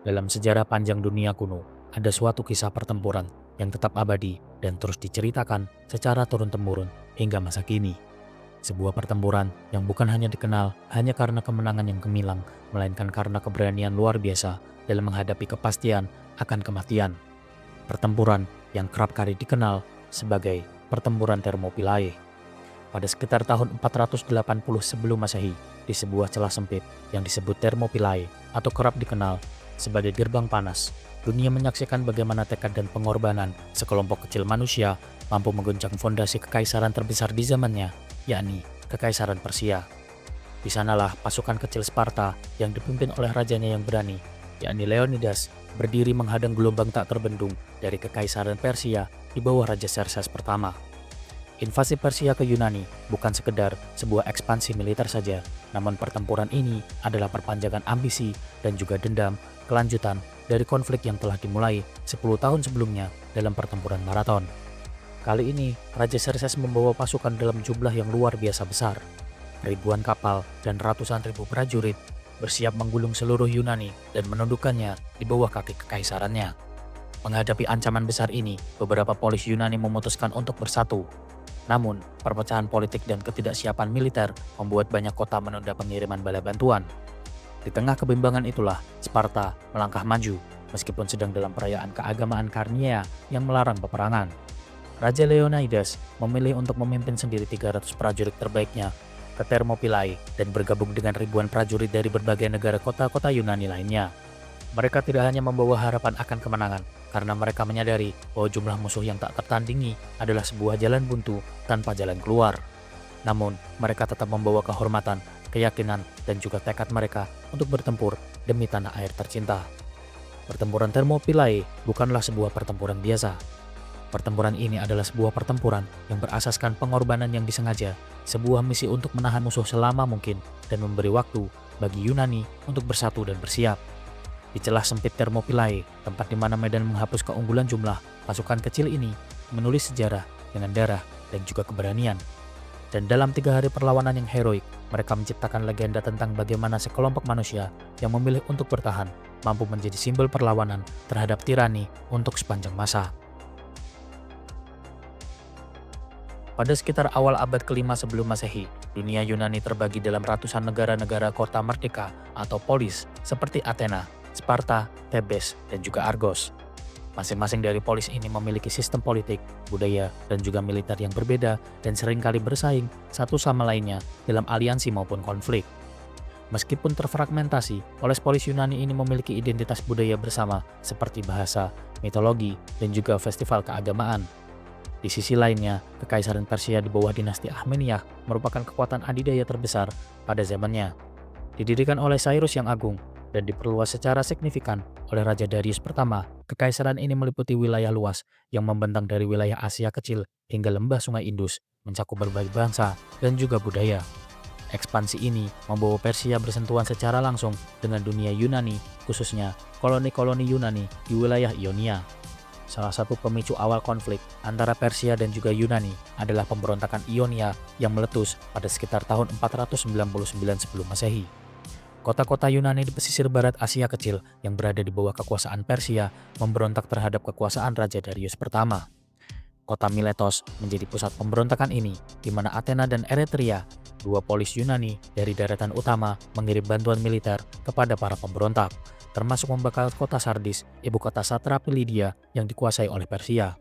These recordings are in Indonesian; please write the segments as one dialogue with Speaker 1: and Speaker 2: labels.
Speaker 1: Dalam sejarah panjang dunia kuno, ada suatu kisah pertempuran yang tetap abadi dan terus diceritakan secara turun-temurun hingga masa kini. Sebuah pertempuran yang bukan hanya dikenal hanya karena kemenangan yang gemilang, melainkan karena keberanian luar biasa dalam menghadapi kepastian akan kematian. Pertempuran yang kerap kali dikenal sebagai Pertempuran Thermopylae. Pada sekitar tahun 480 sebelum Masehi, di sebuah celah sempit yang disebut Thermopylae atau kerap dikenal sebagai gerbang panas, dunia menyaksikan bagaimana tekad dan pengorbanan sekelompok kecil manusia mampu mengguncang fondasi kekaisaran terbesar di zamannya, yakni Kekaisaran Persia. Di sanalah pasukan kecil Sparta yang dipimpin oleh rajanya yang berani, yakni Leonidas, berdiri menghadang gelombang tak terbendung dari Kekaisaran Persia di bawah Raja Xerxes pertama. Invasi Persia ke Yunani bukan sekedar sebuah ekspansi militer saja, namun pertempuran ini adalah perpanjangan ambisi dan juga dendam kelanjutan dari konflik yang telah dimulai 10 tahun sebelumnya dalam pertempuran Marathon. Kali ini, Raja Xerxes membawa pasukan dalam jumlah yang luar biasa besar. Ribuan kapal dan ratusan ribu prajurit bersiap menggulung seluruh Yunani dan menundukkannya di bawah kaki kekaisarannya. Menghadapi ancaman besar ini, beberapa polis Yunani memutuskan untuk bersatu. Namun, perpecahan politik dan ketidaksiapan militer membuat banyak kota menunda pengiriman bala bantuan. Di tengah kebimbangan itulah, Sparta melangkah maju, meskipun sedang dalam perayaan keagamaan Karnia yang melarang peperangan. Raja Leonidas memilih untuk memimpin sendiri 300 prajurit terbaiknya ke Thermopylae dan bergabung dengan ribuan prajurit dari berbagai negara kota-kota Yunani lainnya. Mereka tidak hanya membawa harapan akan kemenangan, karena mereka menyadari bahwa jumlah musuh yang tak tertandingi adalah sebuah jalan buntu tanpa jalan keluar. Namun, mereka tetap membawa kehormatan, keyakinan, dan juga tekad mereka untuk bertempur demi tanah air tercinta. Pertempuran Thermopylae bukanlah sebuah pertempuran biasa. Pertempuran ini adalah sebuah pertempuran yang berasaskan pengorbanan yang disengaja, sebuah misi untuk menahan musuh selama mungkin, dan memberi waktu bagi Yunani untuk bersatu dan bersiap. Di celah sempit Thermopylae, tempat di mana medan menghapus keunggulan jumlah, pasukan kecil ini menulis sejarah dengan darah dan juga keberanian. Dan dalam 3 hari perlawanan yang heroik, mereka menciptakan legenda tentang bagaimana sekelompok manusia yang memilih untuk bertahan mampu menjadi simbol perlawanan terhadap tirani untuk sepanjang masa. Pada sekitar awal abad ke-5 sebelum Masehi, dunia Yunani terbagi dalam ratusan negara-negara kota merdeka atau polis seperti Athena, Sparta, Thebes, dan juga Argos. Masing-masing dari polis ini memiliki sistem politik, budaya, dan juga militer yang berbeda dan seringkali bersaing satu sama lainnya dalam aliansi maupun konflik. Meskipun terfragmentasi, polis-polis Yunani ini memiliki identitas budaya bersama seperti bahasa, mitologi, dan juga festival keagamaan. Di sisi lainnya, Kekaisaran Persia di bawah dinasti Akhmeniyah merupakan kekuatan adidaya terbesar pada zamannya. Didirikan oleh Cyrus yang Agung dan diperluas secara signifikan oleh Raja Darius pertama, kekaisaran ini meliputi wilayah luas yang membentang dari wilayah Asia Kecil hingga lembah Sungai Indus, mencakup berbagai bangsa dan juga budaya. Ekspansi ini membawa Persia bersentuhan secara langsung dengan dunia Yunani, khususnya koloni-koloni Yunani di wilayah Ionia. Salah satu pemicu awal konflik antara Persia dan juga Yunani adalah pemberontakan Ionia yang meletus pada sekitar tahun 499 sebelum Masehi. Kota-kota Yunani di pesisir barat Asia Kecil yang berada di bawah kekuasaan Persia memberontak terhadap kekuasaan Raja Darius pertama. Kota Miletos menjadi pusat pemberontakan ini, di mana Athena dan Eretria, 2 polis Yunani dari daratan utama, mengirim bantuan militer kepada para pemberontak, termasuk membakar kota Sardis, ibu kota satrapi Lydia yang dikuasai oleh Persia.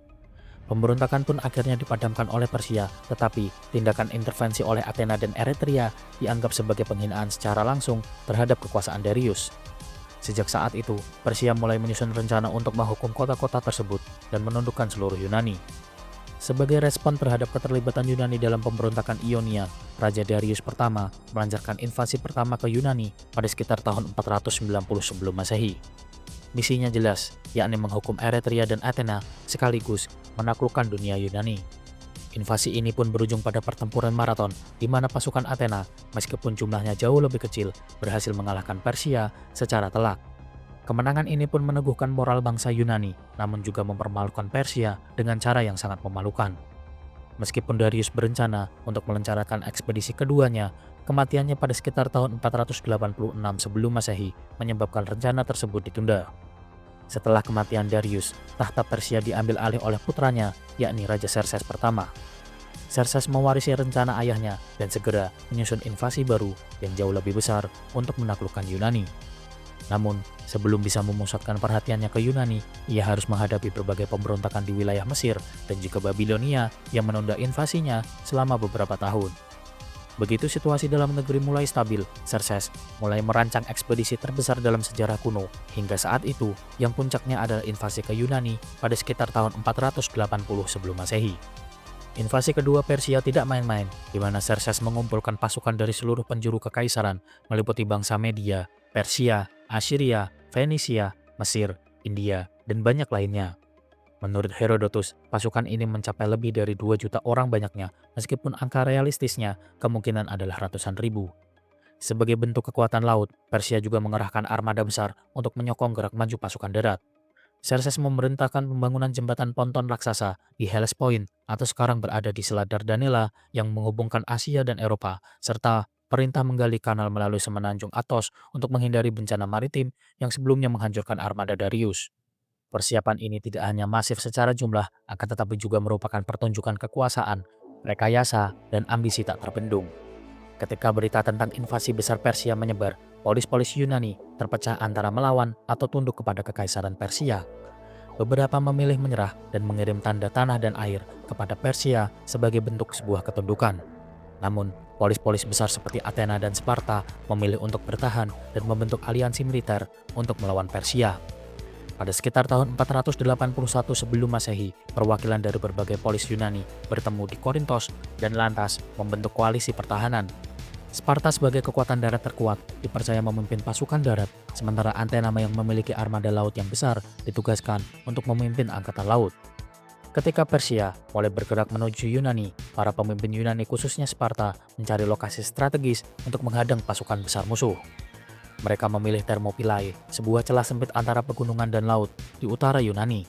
Speaker 1: Pemberontakan pun akhirnya dipadamkan oleh Persia, tetapi tindakan intervensi oleh Athena dan Eretria dianggap sebagai penghinaan secara langsung terhadap kekuasaan Darius. Sejak saat itu, Persia mulai menyusun rencana untuk menghukum kota-kota tersebut dan menundukkan seluruh Yunani. Sebagai respon terhadap keterlibatan Yunani dalam pemberontakan Ionia, Raja Darius pertama melancarkan invasi pertama ke Yunani pada sekitar tahun 490 sebelum Masehi. Misinya jelas, yakni menghukum Eretria dan Athena sekaligus menaklukkan dunia Yunani. Invasi ini pun berujung pada pertempuran Marathon, di mana pasukan Athena, meskipun jumlahnya jauh lebih kecil, berhasil mengalahkan Persia secara telak. Kemenangan ini pun meneguhkan moral bangsa Yunani, namun juga mempermalukan Persia dengan cara yang sangat memalukan. Meskipun Darius berencana untuk melancarkan ekspedisi keduanya, kematiannya pada sekitar tahun 486 sebelum Masehi menyebabkan rencana tersebut ditunda. Setelah kematian Darius, tahta Persia diambil alih oleh putranya, yakni Raja Xerxes pertama. Xerxes mewarisi rencana ayahnya dan segera menyusun invasi baru yang jauh lebih besar untuk menaklukkan Yunani. Namun, sebelum bisa memusatkan perhatiannya ke Yunani, ia harus menghadapi berbagai pemberontakan di wilayah Mesir dan juga Babilonia yang menunda invasinya selama beberapa tahun. Begitu situasi dalam negeri mulai stabil, Xerxes mulai merancang ekspedisi terbesar dalam sejarah kuno. Hingga saat itu, yang puncaknya adalah invasi ke Yunani pada sekitar tahun 480 sebelum Masehi. Invasi kedua Persia tidak main-main, di mana Xerxes mengumpulkan pasukan dari seluruh penjuru kekaisaran, meliputi bangsa Media, Persia, Assyria, Fenisia, Mesir, India, dan banyak lainnya. Menurut Herodotus, pasukan ini mencapai lebih dari 2 juta orang banyaknya, meskipun angka realistisnya kemungkinan adalah ratusan ribu. Sebagai bentuk kekuatan laut, Persia juga mengerahkan armada besar untuk menyokong gerak maju pasukan darat. Xerxes memerintahkan pembangunan jembatan ponton raksasa di Hellespont atau sekarang berada di Selat Dardanella yang menghubungkan Asia dan Eropa, serta perintah menggali kanal melalui semenanjung Athos untuk menghindari bencana maritim yang sebelumnya menghancurkan armada Darius. Persiapan ini tidak hanya masif secara jumlah, akan tetapi juga merupakan pertunjukan kekuasaan, rekayasa, dan ambisi tak terbendung. Ketika berita tentang invasi besar Persia menyebar, polis-polis Yunani terpecah antara melawan atau tunduk kepada kekaisaran Persia. Beberapa memilih menyerah dan mengirim tanda tanah dan air kepada Persia sebagai bentuk sebuah ketundukan. Namun, polis-polis besar seperti Athena dan Sparta memilih untuk bertahan dan membentuk aliansi militer untuk melawan Persia. Pada sekitar tahun 481 sebelum Masehi, perwakilan dari berbagai polis Yunani bertemu di Korintos dan lantas membentuk koalisi pertahanan. Sparta sebagai kekuatan darat terkuat dipercaya memimpin pasukan darat, sementara Athena yang memiliki armada laut yang besar ditugaskan untuk memimpin angkatan laut. Ketika Persia mulai bergerak menuju Yunani, para pemimpin Yunani khususnya Sparta mencari lokasi strategis untuk menghadang pasukan besar musuh. Mereka memilih Thermopylae, sebuah celah sempit antara pegunungan dan laut di utara Yunani.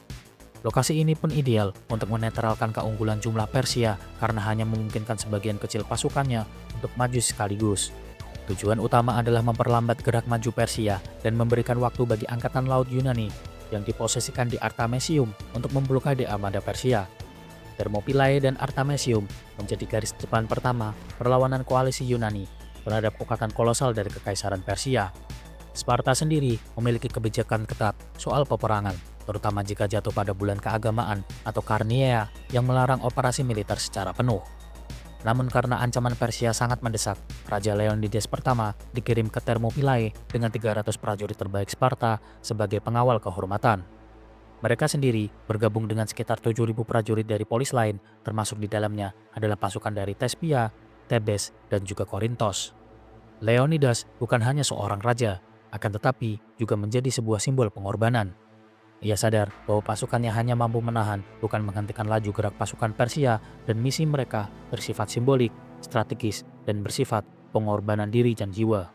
Speaker 1: Lokasi ini pun ideal untuk menetralkan keunggulan jumlah Persia karena hanya memungkinkan sebagian kecil pasukannya untuk maju sekaligus. Tujuan utama adalah memperlambat gerak maju Persia dan memberikan waktu bagi angkatan laut Yunani yang diposisikan di Artemisium untuk memblokade armada Persia. Thermopylae dan Artemisium menjadi garis depan pertama perlawanan koalisi Yunani terhadap kekuatan kolosal dari Kekaisaran Persia. Sparta sendiri memiliki kebijakan ketat soal peperangan, terutama jika jatuh pada bulan keagamaan atau Karniea yang melarang operasi militer secara penuh. Namun karena ancaman Persia sangat mendesak, Raja Leonidas pertama dikirim ke Thermopylae dengan 300 prajurit terbaik Sparta sebagai pengawal kehormatan. Mereka sendiri bergabung dengan sekitar 7.000 prajurit dari polis lain, termasuk di dalamnya adalah pasukan dari Thespia, Thebes, dan juga Korintos. Leonidas bukan hanya seorang raja, akan tetapi juga menjadi sebuah simbol pengorbanan. Ia sadar bahwa pasukannya hanya mampu menahan, bukan menghentikan laju gerak pasukan Persia, dan misi mereka bersifat simbolik, strategis, dan bersifat pengorbanan diri dan jiwa.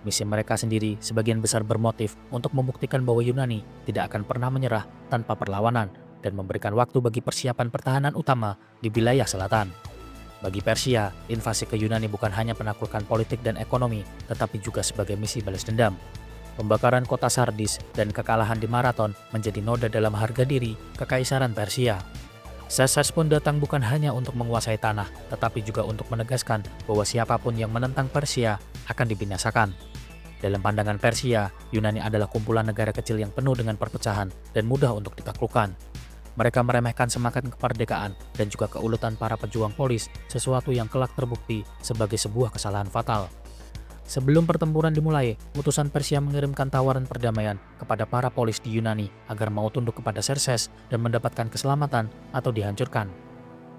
Speaker 1: Misi mereka sendiri sebagian besar bermotif untuk membuktikan bahwa Yunani tidak akan pernah menyerah tanpa perlawanan dan memberikan waktu bagi persiapan pertahanan utama di wilayah selatan. Bagi Persia, invasi ke Yunani bukan hanya penaklukan politik dan ekonomi, tetapi juga sebagai misi balas dendam. Pembakaran kota Sardis dan kekalahan di Marathon menjadi noda dalam harga diri Kekaisaran Persia. Xerxes pun datang bukan hanya untuk menguasai tanah, tetapi juga untuk menegaskan bahwa siapapun yang menentang Persia akan dibinasakan. Dalam pandangan Persia, Yunani adalah kumpulan negara kecil yang penuh dengan perpecahan dan mudah untuk ditaklukkan. Mereka meremehkan semangat kemerdekaan dan juga keuletan para pejuang polis, sesuatu yang kelak terbukti sebagai sebuah kesalahan fatal. Sebelum pertempuran dimulai, utusan Persia mengirimkan tawaran perdamaian kepada para polis di Yunani agar mau tunduk kepada Xerxes dan mendapatkan keselamatan atau dihancurkan.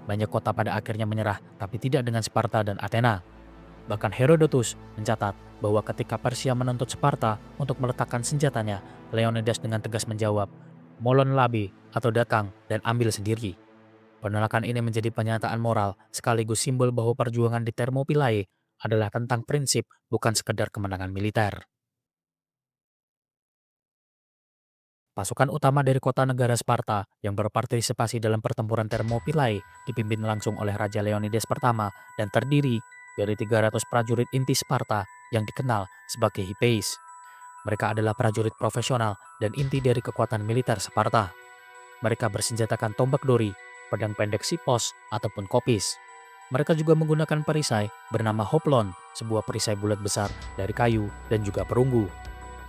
Speaker 1: Banyak kota pada akhirnya menyerah, tapi tidak dengan Sparta dan Athena. Bahkan Herodotus mencatat bahwa ketika Persia menuntut Sparta untuk meletakkan senjatanya, Leonidas dengan tegas menjawab, "Molon labi," atau datang dan ambil sendiri. Penolakan ini menjadi pernyataan moral sekaligus simbol bahwa perjuangan di Thermopylae adalah tentang prinsip, bukan sekedar kemenangan militer. Pasukan utama dari kota negara Sparta yang berpartisipasi dalam pertempuran Thermopylae dipimpin langsung oleh Raja Leonidas pertama dan terdiri dari 300 prajurit inti Sparta yang dikenal sebagai Hippeis. Mereka adalah prajurit profesional dan inti dari kekuatan militer Sparta. Mereka bersenjatakan tombak dori, pedang pendek sipos, ataupun kopis. Mereka juga menggunakan perisai bernama hoplon, sebuah perisai bulat besar dari kayu dan juga perunggu.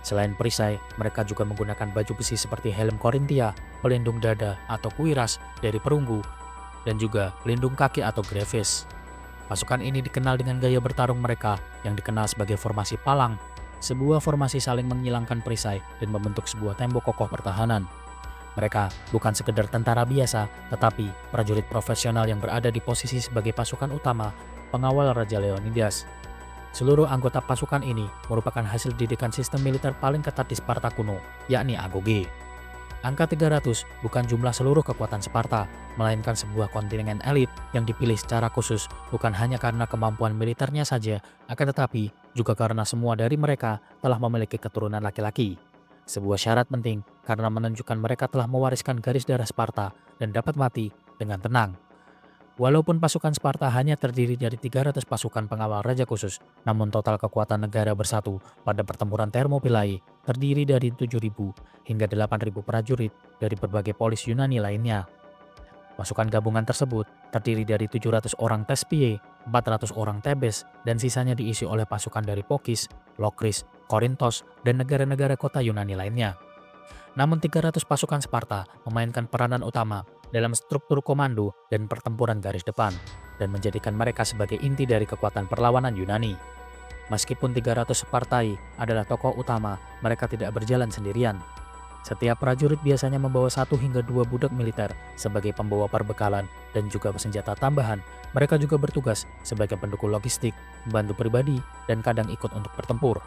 Speaker 1: Selain perisai, mereka juga menggunakan baju besi seperti helm Corinthia, pelindung dada atau kuiras dari perunggu, dan juga pelindung kaki atau greves. Pasukan ini dikenal dengan gaya bertarung mereka yang dikenal sebagai formasi palang, sebuah formasi saling menghilangkan perisai dan membentuk sebuah tembok kokoh pertahanan. Mereka bukan sekedar tentara biasa, tetapi prajurit profesional yang berada di posisi sebagai pasukan utama pengawal Raja Leonidas. Seluruh anggota pasukan ini merupakan hasil didikan sistem militer paling ketat di Sparta kuno, yakni agoge. Angka 300 bukan jumlah seluruh kekuatan Sparta, melainkan sebuah kontingen elit yang dipilih secara khusus bukan hanya karena kemampuan militernya saja, akan tetapi juga karena semua dari mereka telah memiliki keturunan laki-laki. Sebuah syarat penting karena menunjukkan mereka telah mewariskan garis darah Sparta dan dapat mati dengan tenang. Walaupun pasukan Sparta hanya terdiri dari 300 pasukan pengawal raja khusus, namun total kekuatan negara bersatu pada pertempuran Thermopylae terdiri dari 7.000 hingga 8.000 prajurit dari berbagai polis Yunani lainnya. Pasukan gabungan tersebut terdiri dari 700 orang Thespiae, 400 orang Thebes, dan sisanya diisi oleh pasukan dari Pokis, Lokris, Korintos, dan negara-negara kota Yunani lainnya. Namun 300 pasukan Sparta memainkan peranan utama dalam struktur komando dan pertempuran garis depan dan menjadikan mereka sebagai inti dari kekuatan perlawanan Yunani. Meskipun 300 Spartai adalah tokoh utama, mereka tidak berjalan sendirian. Setiap prajurit biasanya membawa 1 hingga 2 budak militer sebagai pembawa perbekalan dan juga senjata tambahan. Mereka juga bertugas sebagai pendukung logistik, membantu pribadi, dan kadang ikut untuk bertempur.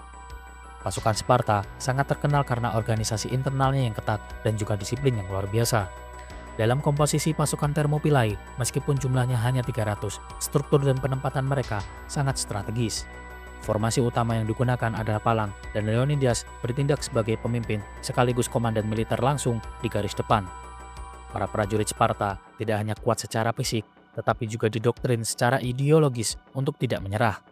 Speaker 1: Pasukan Sparta sangat terkenal karena organisasi internalnya yang ketat dan juga disiplin yang luar biasa. Dalam komposisi pasukan Thermopylae, meskipun jumlahnya hanya 300, struktur dan penempatan mereka sangat strategis. Formasi utama yang digunakan adalah palang, dan Leonidas bertindak sebagai pemimpin sekaligus komandan militer langsung di garis depan. Para prajurit Sparta tidak hanya kuat secara fisik, tetapi juga didoktrin secara ideologis untuk tidak menyerah.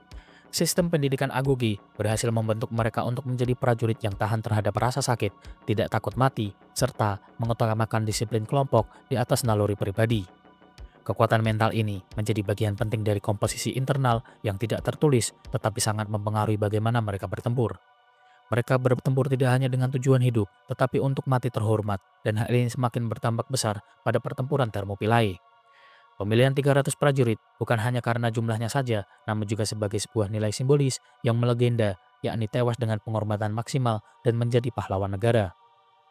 Speaker 1: Sistem pendidikan agoge berhasil membentuk mereka untuk menjadi prajurit yang tahan terhadap rasa sakit, tidak takut mati, serta mengutamakan disiplin kelompok di atas naluri pribadi. Kekuatan mental ini menjadi bagian penting dari komposisi internal yang tidak tertulis, tetapi sangat mempengaruhi bagaimana mereka bertempur. Mereka bertempur tidak hanya dengan tujuan hidup, tetapi untuk mati terhormat, dan hal ini semakin bertambah besar pada pertempuran Thermopylae. Pemilihan 300 prajurit bukan hanya karena jumlahnya saja, namun juga sebagai sebuah nilai simbolis yang melegenda, yakni tewas dengan penghormatan maksimal dan menjadi pahlawan negara.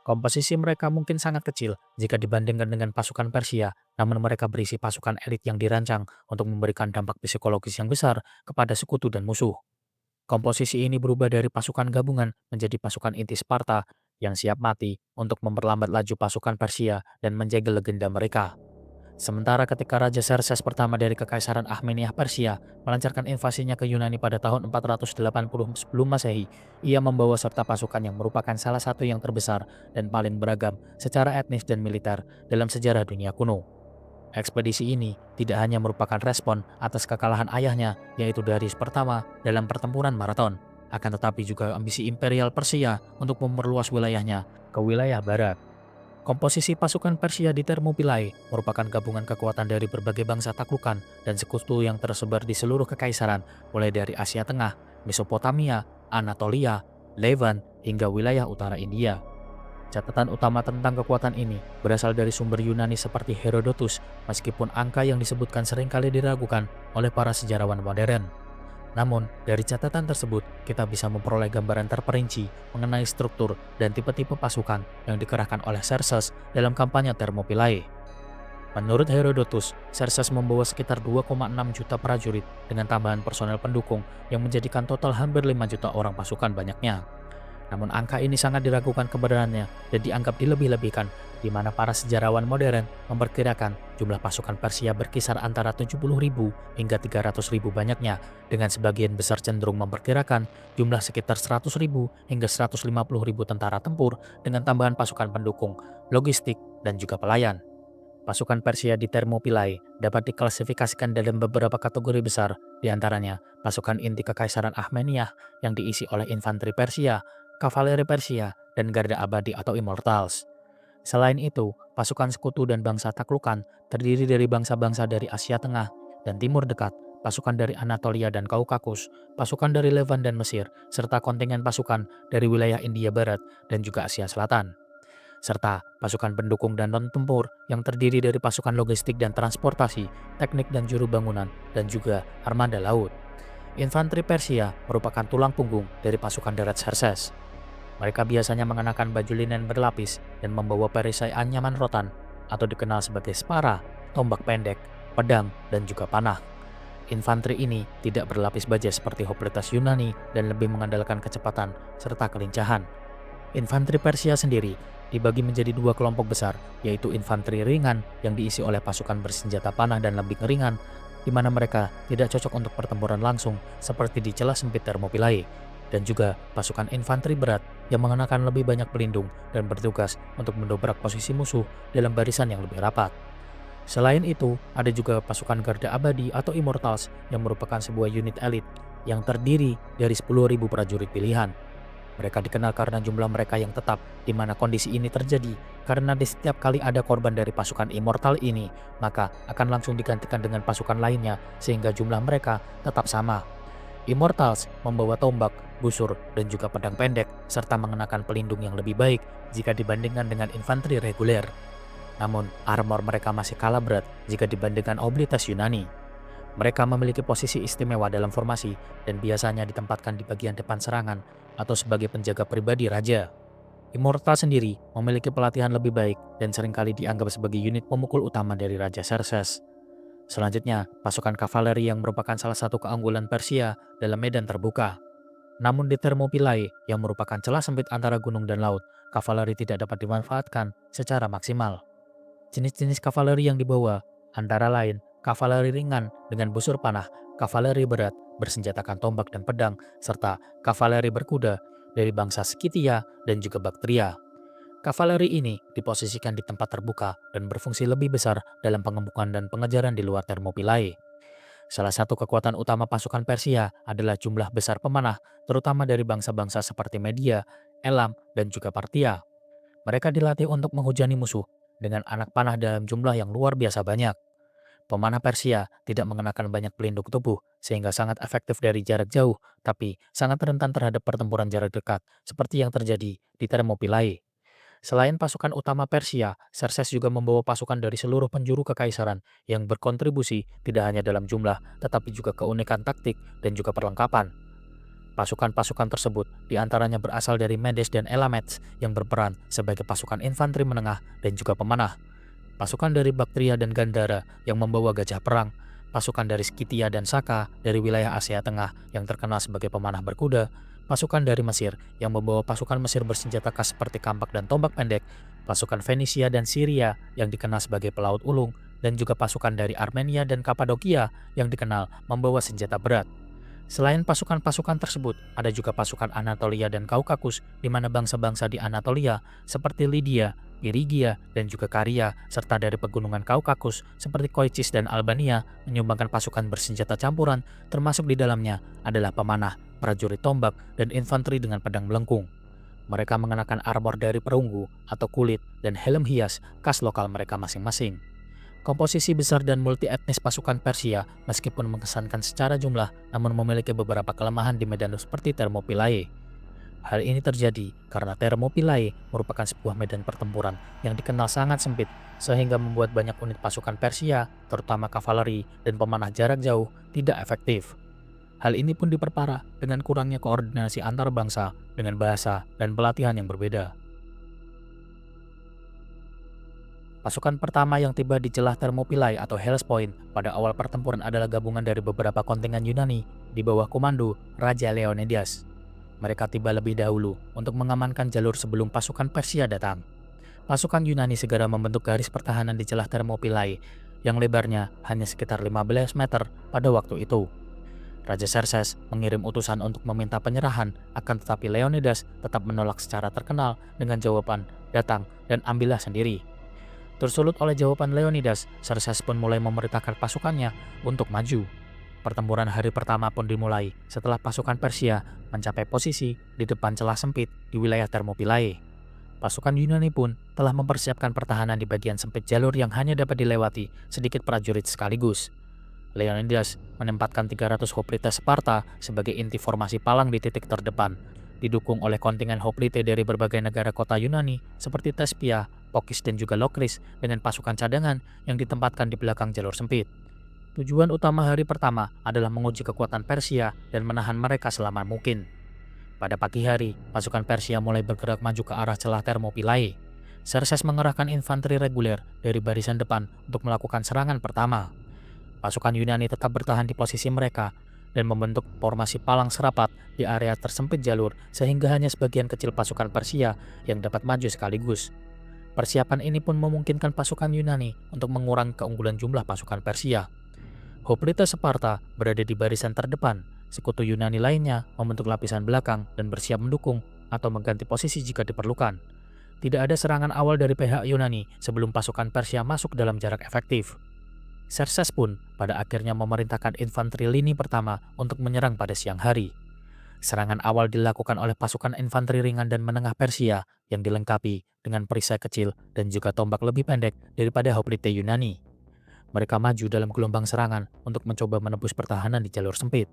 Speaker 1: Komposisi mereka mungkin sangat kecil jika dibandingkan dengan pasukan Persia, namun mereka berisi pasukan elit yang dirancang untuk memberikan dampak psikologis yang besar kepada sekutu dan musuh. Komposisi ini berubah dari pasukan gabungan menjadi pasukan inti Sparta yang siap mati untuk memperlambat laju pasukan Persia dan menjaga legenda mereka. Sementara ketika Raja Xerxes pertama dari Kekaisaran Armenia Persia melancarkan invasinya ke Yunani pada tahun 480 sebelum Masehi, ia membawa serta pasukan yang merupakan salah satu yang terbesar dan paling beragam secara etnis dan militer dalam sejarah dunia kuno. Ekspedisi ini tidak hanya merupakan respon atas kekalahan ayahnya, yaitu Darius pertama dalam pertempuran Marathon, akan tetapi juga ambisi Imperial Persia untuk memperluas wilayahnya ke wilayah barat. Komposisi pasukan Persia di Thermopylae merupakan gabungan kekuatan dari berbagai bangsa taklukan dan sekutu yang tersebar di seluruh kekaisaran, mulai dari Asia Tengah, Mesopotamia, Anatolia, Levant, hingga wilayah utara India. Catatan utama tentang kekuatan ini berasal dari sumber Yunani seperti Herodotus, meskipun angka yang disebutkan seringkali diragukan oleh para sejarawan modern. Namun, dari catatan tersebut, kita bisa memperoleh gambaran terperinci mengenai struktur dan tipe-tipe pasukan yang dikerahkan oleh Xerxes dalam kampanye Thermopylae. Menurut Herodotus, Xerxes membawa sekitar 2,6 juta prajurit dengan tambahan personel pendukung yang menjadikan total hampir 5 juta orang pasukan banyaknya. Namun angka ini sangat diragukan kebenarannya dan dianggap dilebih-lebihkan, di mana para sejarawan modern memperkirakan jumlah pasukan Persia berkisar antara 70.000 hingga 300.000 banyaknya, dengan sebagian besar cenderung memperkirakan jumlah sekitar 100.000 hingga 150.000 tentara tempur dengan tambahan pasukan pendukung, logistik, dan juga pelayan. Pasukan Persia di Thermopylae dapat diklasifikasikan dalam beberapa kategori besar, di antaranya pasukan inti Kekaisaran Armeniah yang diisi oleh infanteri Persia, kavaleri Persia, dan garda abadi atau Immortals. Selain itu, pasukan sekutu dan bangsa taklukan terdiri dari bangsa-bangsa dari Asia Tengah dan Timur Dekat, pasukan dari Anatolia dan Kaukasus, pasukan dari Levan dan Mesir, serta kontingen pasukan dari wilayah India Barat dan juga Asia Selatan, serta pasukan pendukung dan non-tempur yang terdiri dari pasukan logistik dan transportasi, teknik dan juru bangunan, dan juga armada laut. Infanteri Persia merupakan tulang punggung dari pasukan darat Xerxes. Mereka biasanya mengenakan baju linen berlapis dan membawa perisai anyaman rotan atau dikenal sebagai spara, tombak pendek, pedang, dan juga panah. Infanteri ini tidak berlapis baja seperti hoplitas Yunani dan lebih mengandalkan kecepatan serta kelincahan. Infanteri Persia sendiri dibagi menjadi dua kelompok besar, yaitu infanteri ringan yang diisi oleh pasukan bersenjata panah dan lembing ringan, di mana mereka tidak cocok untuk pertempuran langsung seperti di celah sempit Thermopylae, dan juga pasukan infanteri berat yang mengenakan lebih banyak pelindung dan bertugas untuk mendobrak posisi musuh dalam barisan yang lebih rapat. Selain itu, ada juga pasukan garda abadi atau Immortals yang merupakan sebuah unit elit yang terdiri dari 10.000 prajurit pilihan. Mereka dikenal karena jumlah mereka yang tetap, di mana kondisi ini terjadi karena di setiap kali ada korban dari pasukan immortal ini, maka akan langsung digantikan dengan pasukan lainnya sehingga jumlah mereka tetap sama. Immortals membawa tombak, busur, dan juga pedang pendek, serta mengenakan pelindung yang lebih baik jika dibandingkan dengan infanteri reguler. Namun, armor mereka masih kalah berat jika dibandingkan oblitas Yunani. Mereka memiliki posisi istimewa dalam formasi dan biasanya ditempatkan di bagian depan serangan atau sebagai penjaga pribadi raja. Immortal sendiri memiliki pelatihan lebih baik dan seringkali dianggap sebagai unit pemukul utama dari Raja Xerxes. Selanjutnya, pasukan kavaleri yang merupakan salah satu keunggulan Persia dalam medan terbuka. Namun di Thermopylae yang merupakan celah sempit antara gunung dan laut, kavaleri tidak dapat dimanfaatkan secara maksimal. Jenis-jenis kavaleri yang dibawa antara lain kavaleri ringan dengan busur panah, kavaleri berat bersenjatakan tombak dan pedang, serta kavaleri berkuda dari bangsa Skythia dan juga Bactria. Kavaleri ini diposisikan di tempat terbuka dan berfungsi lebih besar dalam pengembukan dan pengejaran di luar Thermopylae. Salah satu kekuatan utama pasukan Persia adalah jumlah besar pemanah, terutama dari bangsa-bangsa seperti Media, Elam, dan juga Parthia. Mereka dilatih untuk menghujani musuh dengan anak panah dalam jumlah yang luar biasa banyak. Pemanah Persia tidak mengenakan banyak pelindung tubuh sehingga sangat efektif dari jarak jauh, tapi sangat rentan terhadap pertempuran jarak dekat seperti yang terjadi di Thermopylae. Selain pasukan utama Persia, Xerxes juga membawa pasukan dari seluruh penjuru kekaisaran yang berkontribusi tidak hanya dalam jumlah, tetapi juga keunikan taktik dan juga perlengkapan. Pasukan-pasukan tersebut diantaranya berasal dari Medes dan Elamets yang berperan sebagai pasukan infanteri menengah dan juga pemanah. Pasukan dari Bactria dan Gandhara yang membawa gajah perang, pasukan dari Skythia dan Saka dari wilayah Asia Tengah yang terkenal sebagai pemanah berkuda, pasukan dari Mesir yang membawa pasukan Mesir bersenjata khas seperti kampak dan tombak pendek, pasukan Fenisia dan Syria yang dikenal sebagai pelaut ulung, dan juga pasukan dari Armenia dan Kapadokia yang dikenal membawa senjata berat. Selain pasukan-pasukan tersebut, ada juga pasukan Anatolia dan Kaukasus, di mana bangsa-bangsa di Anatolia seperti Lydia, Irigia, dan juga Karia, serta dari pegunungan Kaukasus seperti Koichis dan Albania menyumbangkan pasukan bersenjata campuran, termasuk di dalamnya adalah pemanah, prajurit tombak, dan infanteri dengan pedang melengkung. Mereka mengenakan armor dari perunggu atau kulit dan helm hias khas lokal mereka masing-masing. Komposisi besar dan multi-etnis pasukan Persia meskipun mengesankan secara jumlah namun memiliki beberapa kelemahan di medan seperti Thermopylae. Hal ini terjadi karena Thermopylae merupakan sebuah medan pertempuran yang dikenal sangat sempit sehingga membuat banyak unit pasukan Persia, terutama kavaleri dan pemanah jarak jauh, tidak efektif. Hal ini pun diperparah dengan kurangnya koordinasi antar bangsa dengan bahasa dan pelatihan yang berbeda. Pasukan pertama yang tiba di celah Thermopylae atau Hell's Point pada awal pertempuran adalah gabungan dari beberapa kontingen Yunani di bawah komando Raja Leonidas. Mereka tiba lebih dahulu untuk mengamankan jalur sebelum pasukan Persia datang. Pasukan Yunani segera membentuk garis pertahanan di celah Thermopylae yang lebarnya hanya sekitar 15 meter pada waktu itu. Raja Xerxes mengirim utusan untuk meminta penyerahan, akan tetapi Leonidas tetap menolak secara terkenal dengan jawaban, "Datang dan ambillah sendiri." Tersulut oleh jawaban Leonidas, Xerxes pun mulai memerintahkan pasukannya untuk maju. Pertempuran hari pertama pun dimulai setelah pasukan Persia mencapai posisi di depan celah sempit di wilayah Thermopylae. Pasukan Yunani pun telah mempersiapkan pertahanan di bagian sempit jalur yang hanya dapat dilewati sedikit prajurit sekaligus. Leonidas menempatkan 300 hoplites Sparta sebagai inti formasi palang di titik terdepan, didukung oleh kontingen hoplite dari berbagai negara kota Yunani seperti Thespia, Pokis dan juga Lokris dengan pasukan cadangan yang ditempatkan di belakang jalur sempit. Tujuan utama hari pertama adalah menguji kekuatan Persia dan menahan mereka selama mungkin. Pada pagi hari, pasukan Persia mulai bergerak maju ke arah celah Thermopylae. Xerxes mengerahkan infanteri reguler dari barisan depan untuk melakukan serangan pertama. Pasukan Yunani tetap bertahan di posisi mereka dan membentuk formasi palang serapat di area tersempit jalur sehingga hanya sebagian kecil pasukan Persia yang dapat maju sekaligus. Persiapan ini pun memungkinkan pasukan Yunani untuk mengurangi keunggulan jumlah pasukan Persia. Hoplites Sparta berada di barisan terdepan, sekutu Yunani lainnya membentuk lapisan belakang dan bersiap mendukung atau mengganti posisi jika diperlukan. Tidak ada serangan awal dari pihak Yunani sebelum pasukan Persia masuk dalam jarak efektif. Xerxes pun pada akhirnya memerintahkan infanteri lini pertama untuk menyerang pada siang hari. Serangan awal dilakukan oleh pasukan infanteri ringan dan menengah Persia yang dilengkapi dengan perisai kecil dan juga tombak lebih pendek daripada hoplite Yunani. Mereka maju dalam gelombang serangan untuk mencoba menembus pertahanan di jalur sempit.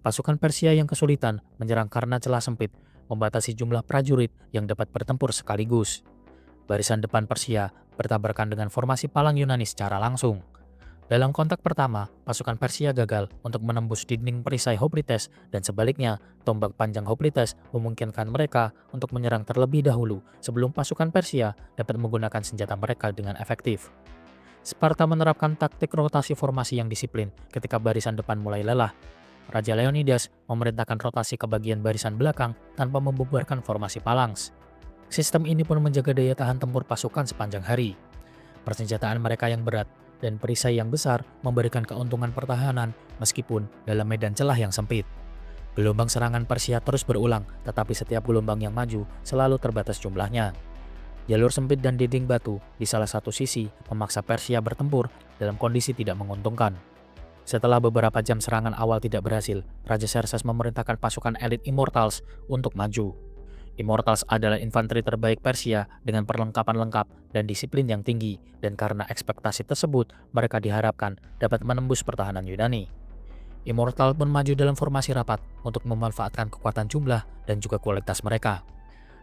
Speaker 1: Pasukan Persia yang kesulitan menyerang karena celah sempit membatasi jumlah prajurit yang dapat bertempur sekaligus. Barisan depan Persia bertabrakan dengan formasi palang Yunani secara langsung. Dalam kontak pertama, pasukan Persia gagal untuk menembus dinding perisai hoplites dan sebaliknya, tombak panjang hoplites memungkinkan mereka untuk menyerang terlebih dahulu sebelum pasukan Persia dapat menggunakan senjata mereka dengan efektif. Sparta menerapkan taktik rotasi formasi yang disiplin ketika barisan depan mulai lelah. Raja Leonidas memerintahkan rotasi ke bagian barisan belakang tanpa membubarkan formasi palangs. Sistem ini pun menjaga daya tahan tempur pasukan sepanjang hari. Persenjataan mereka yang berat dan perisai yang besar memberikan keuntungan pertahanan meskipun dalam medan celah yang sempit. Gelombang serangan Persia terus berulang, tetapi setiap gelombang yang maju selalu terbatas jumlahnya. Jalur sempit dan dinding batu di salah satu sisi memaksa Persia bertempur dalam kondisi tidak menguntungkan. Setelah beberapa jam serangan awal tidak berhasil, Raja Xerxes memerintahkan pasukan elit Immortals untuk maju. Immortals adalah infanteri terbaik Persia dengan perlengkapan lengkap dan disiplin yang tinggi, dan karena ekspektasi tersebut, mereka diharapkan dapat menembus pertahanan Yunani. Immortal pun maju dalam formasi rapat untuk memanfaatkan kekuatan jumlah dan juga kualitas mereka.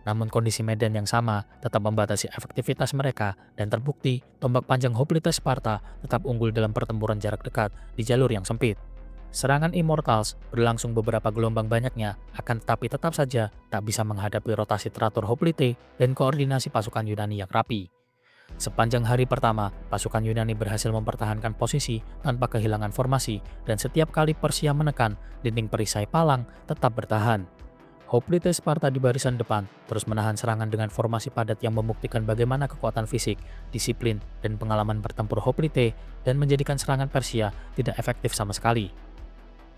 Speaker 1: Namun kondisi medan yang sama tetap membatasi efektivitas mereka dan terbukti tombak panjang hoplites Sparta tetap unggul dalam pertempuran jarak dekat di jalur yang sempit. Serangan Immortals berlangsung beberapa gelombang banyaknya, akan tetapi tetap saja tak bisa menghadapi rotasi teratur hoplite dan koordinasi pasukan Yunani yang rapi. Sepanjang hari pertama, pasukan Yunani berhasil mempertahankan posisi tanpa kehilangan formasi dan setiap kali Persia menekan, dinding perisai palang tetap bertahan. Hoplite Sparta di barisan depan terus menahan serangan dengan formasi padat yang membuktikan bagaimana kekuatan fisik, disiplin, dan pengalaman bertempur hoplite dan menjadikan serangan Persia tidak efektif sama sekali.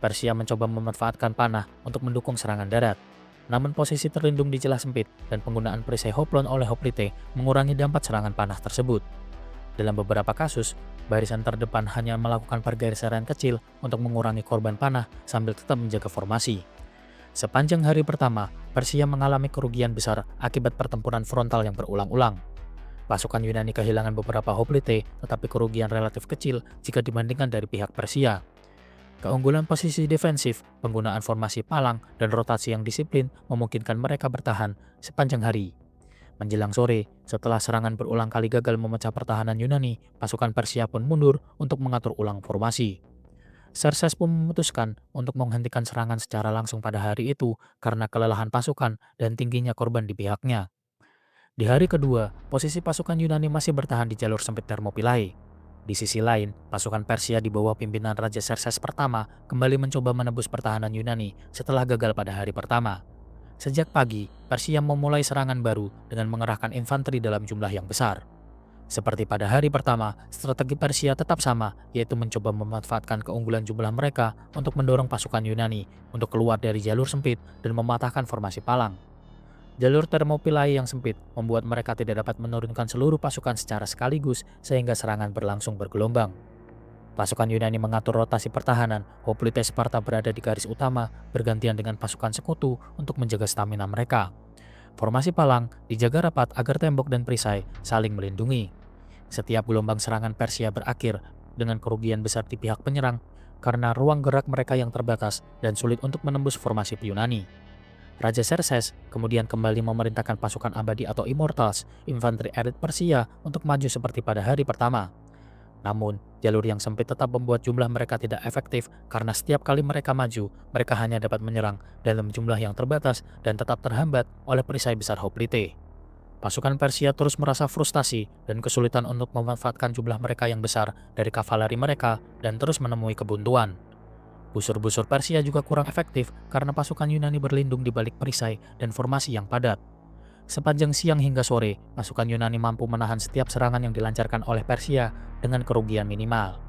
Speaker 1: Persia mencoba memanfaatkan panah untuk mendukung serangan darat. Namun posisi terlindung di celah sempit dan penggunaan perisai hoplon oleh hoplite mengurangi dampak serangan panah tersebut. Dalam beberapa kasus, barisan terdepan hanya melakukan pergeseran kecil untuk mengurangi korban panah sambil tetap menjaga formasi. Sepanjang hari pertama, Persia mengalami kerugian besar akibat pertempuran frontal yang berulang-ulang. Pasukan Yunani kehilangan beberapa hoplite, tetapi kerugian relatif kecil jika dibandingkan dari pihak Persia. Keunggulan posisi defensif, penggunaan formasi palang, dan rotasi yang disiplin memungkinkan mereka bertahan sepanjang hari. Menjelang sore, setelah serangan berulang kali gagal memecah pertahanan Yunani, pasukan Persia pun mundur untuk mengatur ulang formasi. Xerxes pun memutuskan untuk menghentikan serangan secara langsung pada hari itu karena kelelahan pasukan dan tingginya korban di pihaknya. Di hari kedua, posisi pasukan Yunani masih bertahan di jalur sempit Thermopylae. Di sisi lain, pasukan Persia di bawah pimpinan Raja Xerxes pertama kembali mencoba menembus pertahanan Yunani setelah gagal pada hari pertama. Sejak pagi, Persia memulai serangan baru dengan mengerahkan infanteri dalam jumlah yang besar. Seperti pada hari pertama, strategi Persia tetap sama, yaitu mencoba memanfaatkan keunggulan jumlah mereka untuk mendorong pasukan Yunani untuk keluar dari jalur sempit dan mematahkan formasi palang. Jalur Thermopylae yang sempit membuat mereka tidak dapat menurunkan seluruh pasukan secara sekaligus sehingga serangan berlangsung bergelombang. Pasukan Yunani mengatur rotasi pertahanan, Hoplite Sparta berada di garis utama bergantian dengan pasukan sekutu untuk menjaga stamina mereka. Formasi palang dijaga rapat agar tembok dan perisai saling melindungi. Setiap gelombang serangan Persia berakhir dengan kerugian besar di pihak penyerang karena ruang gerak mereka yang terbatas dan sulit untuk menembus formasi Yunani. Raja Xerxes kemudian kembali memerintahkan pasukan abadi atau Immortals, infanteri elit Persia untuk maju seperti pada hari pertama. Namun, jalur yang sempit tetap membuat jumlah mereka tidak efektif karena setiap kali mereka maju, mereka hanya dapat menyerang dalam jumlah yang terbatas dan tetap terhambat oleh perisai besar Hoplite. Pasukan Persia terus merasa frustasi dan kesulitan untuk memanfaatkan jumlah mereka yang besar dari kavaleri mereka dan terus menemui kebuntuan. Busur-busur Persia juga kurang efektif karena pasukan Yunani berlindung di balik perisai dan formasi yang padat. Sepanjang siang hingga sore, pasukan Yunani mampu menahan setiap serangan yang dilancarkan oleh Persia dengan kerugian minimal.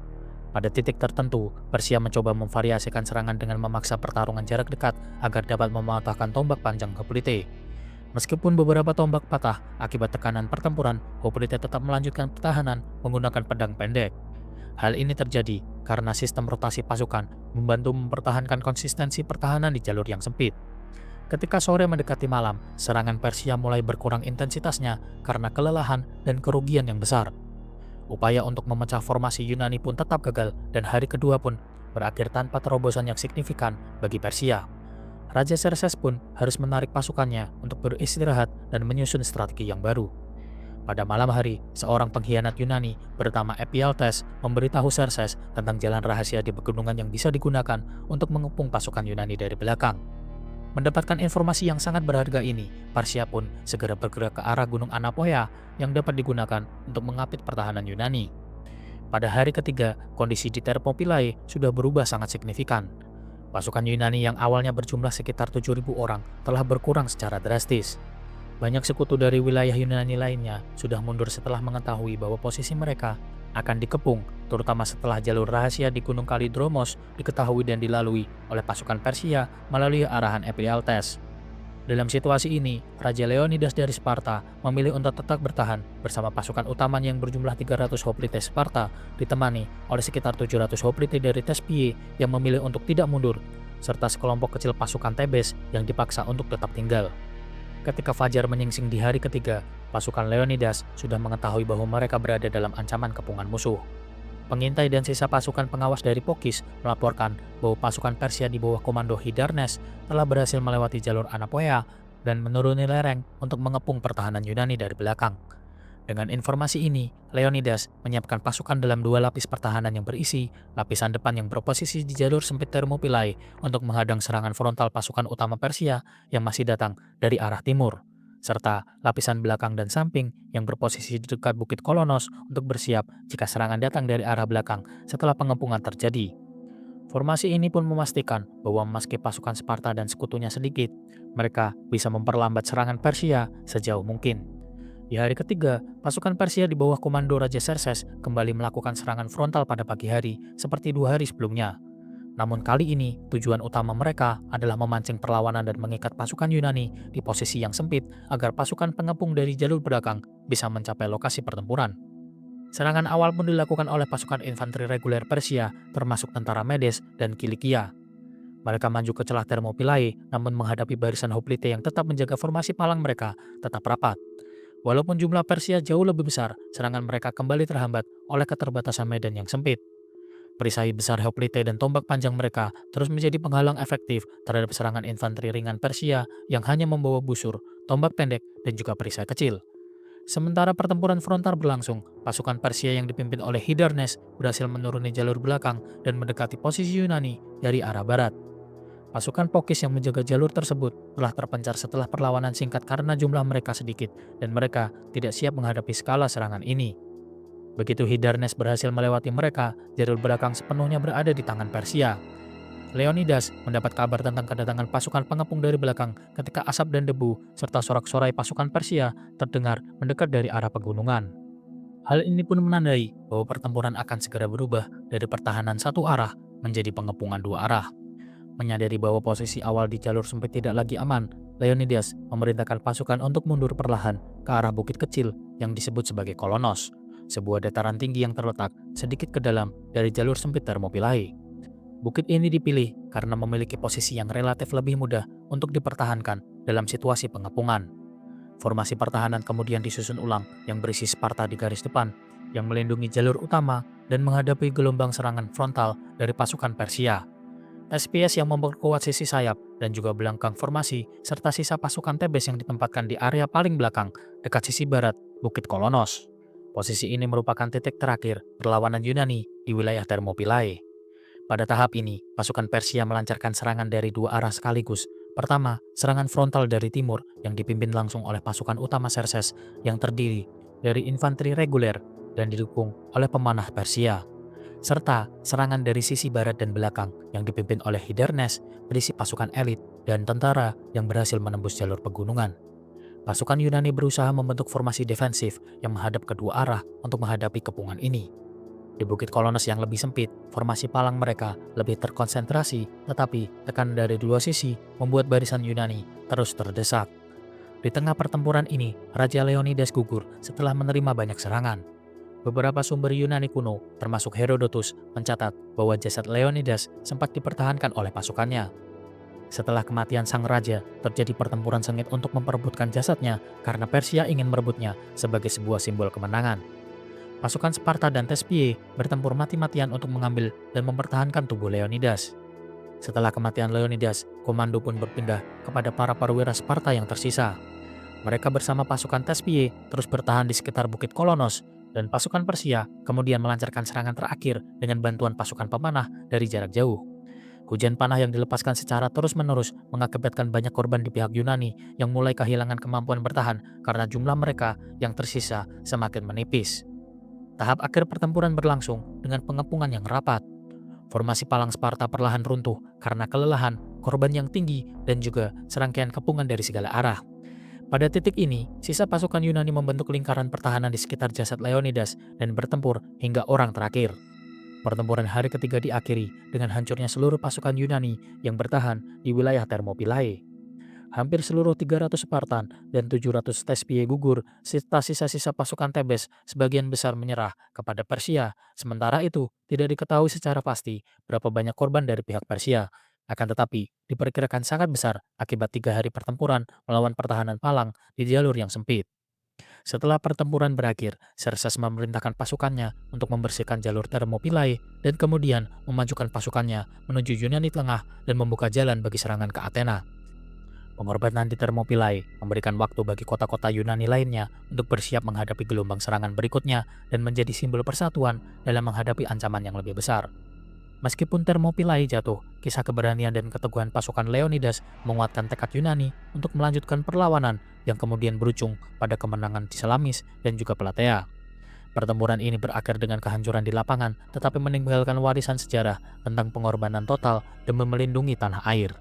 Speaker 1: Pada titik tertentu, Persia mencoba memvariasikan serangan dengan memaksa pertarungan jarak dekat agar dapat mematahkan tombak panjang Hoplite. Meskipun beberapa tombak patah akibat tekanan pertempuran, Hoplite tetap melanjutkan pertahanan menggunakan pedang pendek. Hal ini terjadi karena sistem rotasi pasukan membantu mempertahankan konsistensi pertahanan di jalur yang sempit. Ketika sore mendekati malam, serangan Persia mulai berkurang intensitasnya karena kelelahan dan kerugian yang besar. Upaya untuk memecah formasi Yunani pun tetap gagal dan hari kedua pun berakhir tanpa terobosan yang signifikan bagi Persia. Raja Xerxes pun harus menarik pasukannya untuk beristirahat dan menyusun strategi yang baru. Pada malam hari, seorang pengkhianat Yunani bernama Ephialtes memberitahu Xerxes tentang jalan rahasia di pegunungan yang bisa digunakan untuk mengepung pasukan Yunani dari belakang. Mendapatkan informasi yang sangat berharga ini, Persia pun segera bergerak ke arah Gunung Anapoea yang dapat digunakan untuk mengapit pertahanan Yunani. Pada hari ketiga, kondisi di Thermopylae sudah berubah sangat signifikan. Pasukan Yunani yang awalnya berjumlah sekitar 7.000 orang telah berkurang secara drastis. Banyak sekutu dari wilayah Yunani lainnya sudah mundur setelah mengetahui bahwa posisi mereka akan dikepung, terutama setelah jalur rahasia di Gunung Kalidromos diketahui dan dilalui oleh pasukan Persia melalui arahan Ephialtes. Dalam situasi ini, Raja Leonidas dari Sparta memilih untuk tetap bertahan bersama pasukan utamanya yang berjumlah 300 Hoplite Sparta, ditemani oleh sekitar 700 Hoplite dari Thespie yang memilih untuk tidak mundur, serta sekelompok kecil pasukan Tebes yang dipaksa untuk tetap tinggal. Ketika fajar menyingsing di hari ketiga, pasukan Leonidas sudah mengetahui bahwa mereka berada dalam ancaman kepungan musuh. Pengintai dan sisa pasukan pengawas dari Pokis melaporkan bahwa pasukan Persia di bawah komando Hydarnes telah berhasil melewati jalur Anapoea dan menuruni lereng untuk mengepung pertahanan Yunani dari belakang. Dengan informasi ini, Leonidas menyiapkan pasukan dalam 2 lapis pertahanan yang berisi lapisan depan yang berposisi di jalur sempit Thermopylae untuk menghadang serangan frontal pasukan utama Persia yang masih datang dari arah timur, serta lapisan belakang dan samping yang berposisi di dekat Bukit Kolonos untuk bersiap jika serangan datang dari arah belakang setelah pengepungan terjadi. Formasi ini pun memastikan bahwa meski pasukan Sparta dan sekutunya sedikit, mereka bisa memperlambat serangan Persia sejauh mungkin. Di hari ketiga, pasukan Persia di bawah komando Raja Xerxes kembali melakukan serangan frontal pada pagi hari seperti 2 hari sebelumnya. Namun kali ini, tujuan utama mereka adalah memancing perlawanan dan mengikat pasukan Yunani di posisi yang sempit agar pasukan pengepung dari jalur belakang bisa mencapai lokasi pertempuran. Serangan awal pun dilakukan oleh pasukan infanteri reguler Persia, termasuk tentara Medes dan Kilikia. Mereka maju ke celah Thermopylae, namun menghadapi barisan Hoplite yang tetap menjaga formasi palang mereka tetap rapat. Walaupun jumlah Persia jauh lebih besar, serangan mereka kembali terhambat oleh keterbatasan medan yang sempit. Perisai besar Hoplite dan tombak panjang mereka terus menjadi penghalang efektif terhadap serangan infanteri ringan Persia yang hanya membawa busur, tombak pendek, dan juga perisai kecil. Sementara pertempuran frontal berlangsung, pasukan Persia yang dipimpin oleh Hydarnes berhasil menuruni jalur belakang dan mendekati posisi Yunani dari arah barat. Pasukan Pokis yang menjaga jalur tersebut telah terpencar setelah perlawanan singkat karena jumlah mereka sedikit dan mereka tidak siap menghadapi skala serangan ini. Begitu Hydarnes berhasil melewati mereka, jalur belakang sepenuhnya berada di tangan Persia. Leonidas mendapat kabar tentang kedatangan pasukan pengepung dari belakang ketika asap dan debu serta sorak-sorai pasukan Persia terdengar mendekat dari arah pegunungan. Hal ini pun menandai bahwa pertempuran akan segera berubah dari pertahanan satu arah menjadi pengepungan dua arah. Menyadari bahwa posisi awal di jalur sempit tidak lagi aman, Leonidas memerintahkan pasukan untuk mundur perlahan ke arah bukit kecil yang disebut sebagai Kolonos, sebuah dataran tinggi yang terletak sedikit ke dalam dari jalur sempit Thermopylae. Bukit ini dipilih karena memiliki posisi yang relatif lebih mudah untuk dipertahankan dalam situasi pengepungan. Formasi pertahanan kemudian disusun ulang yang berisi Sparta di garis depan, yang melindungi jalur utama dan menghadapi gelombang serangan frontal dari pasukan Persia. SPS yang memperkuat sisi sayap dan juga belakang formasi, serta sisa pasukan Tebes yang ditempatkan di area paling belakang dekat sisi barat Bukit Kolonos. Posisi ini merupakan titik terakhir perlawanan Yunani di wilayah Thermopylae. Pada tahap ini, pasukan Persia melancarkan serangan dari dua arah sekaligus. Pertama, serangan frontal dari timur yang dipimpin langsung oleh pasukan utama Xerxes yang terdiri dari infanteri reguler dan didukung oleh pemanah Persia. Serta serangan dari sisi barat dan belakang yang dipimpin oleh Hydarnes berisi pasukan elit dan tentara yang berhasil menembus jalur pegunungan. Pasukan Yunani berusaha membentuk formasi defensif yang menghadap kedua arah untuk menghadapi kepungan ini. Di Bukit Kolonos yang lebih sempit, formasi palang mereka lebih terkonsentrasi, tetapi tekanan dari dua sisi membuat barisan Yunani terus terdesak. Di tengah pertempuran ini, Raja Leonidas gugur setelah menerima banyak serangan. Beberapa sumber Yunani kuno, termasuk Herodotus, mencatat bahwa jasad Leonidas sempat dipertahankan oleh pasukannya. Setelah kematian sang raja, terjadi pertempuran sengit untuk memperebutkan jasadnya karena Persia ingin merebutnya sebagai sebuah simbol kemenangan. Pasukan Sparta dan Thespiae bertempur mati-matian untuk mengambil dan mempertahankan tubuh Leonidas. Setelah kematian Leonidas, komando pun berpindah kepada para perwira Sparta yang tersisa. Mereka bersama pasukan Thespiae terus bertahan di sekitar Bukit Kolonos, dan pasukan Persia kemudian melancarkan serangan terakhir dengan bantuan pasukan pemanah dari jarak jauh. Hujan panah yang dilepaskan secara terus-menerus mengakibatkan banyak korban di pihak Yunani yang mulai kehilangan kemampuan bertahan karena jumlah mereka yang tersisa semakin menipis. Tahap akhir pertempuran berlangsung dengan pengepungan yang rapat. Formasi palang Sparta perlahan runtuh karena kelelahan, korban yang tinggi, dan juga serangkaian kepungan dari segala arah. Pada titik ini, sisa pasukan Yunani membentuk lingkaran pertahanan di sekitar jasad Leonidas dan bertempur hingga orang terakhir. Pertempuran hari ketiga diakhiri dengan hancurnya seluruh pasukan Yunani yang bertahan di wilayah Thermopylae. Hampir seluruh 300 Spartan dan 700 Thespiae gugur, serta sisa-sisa pasukan Tebes sebagian besar menyerah kepada Persia. Sementara itu, tidak diketahui secara pasti berapa banyak korban dari pihak Persia. Akan tetapi, diperkirakan sangat besar akibat 3 hari pertempuran melawan pertahanan palang di jalur yang sempit. Setelah pertempuran berakhir, Xerxes memerintahkan pasukannya untuk membersihkan jalur Thermopylae dan kemudian memajukan pasukannya menuju Yunani Tengah dan membuka jalan bagi serangan ke Athena. Pengorbanan di Thermopylae memberikan waktu bagi kota-kota Yunani lainnya untuk bersiap menghadapi gelombang serangan berikutnya dan menjadi simbol persatuan dalam menghadapi ancaman yang lebih besar. Meskipun Thermopylae jatuh, kisah keberanian dan keteguhan pasukan Leonidas menguatkan tekad Yunani untuk melanjutkan perlawanan yang kemudian berujung pada kemenangan di Salamis dan juga Plataea. Pertempuran ini berakhir dengan kehancuran di lapangan, tetapi meninggalkan warisan sejarah tentang pengorbanan total demi melindungi tanah air.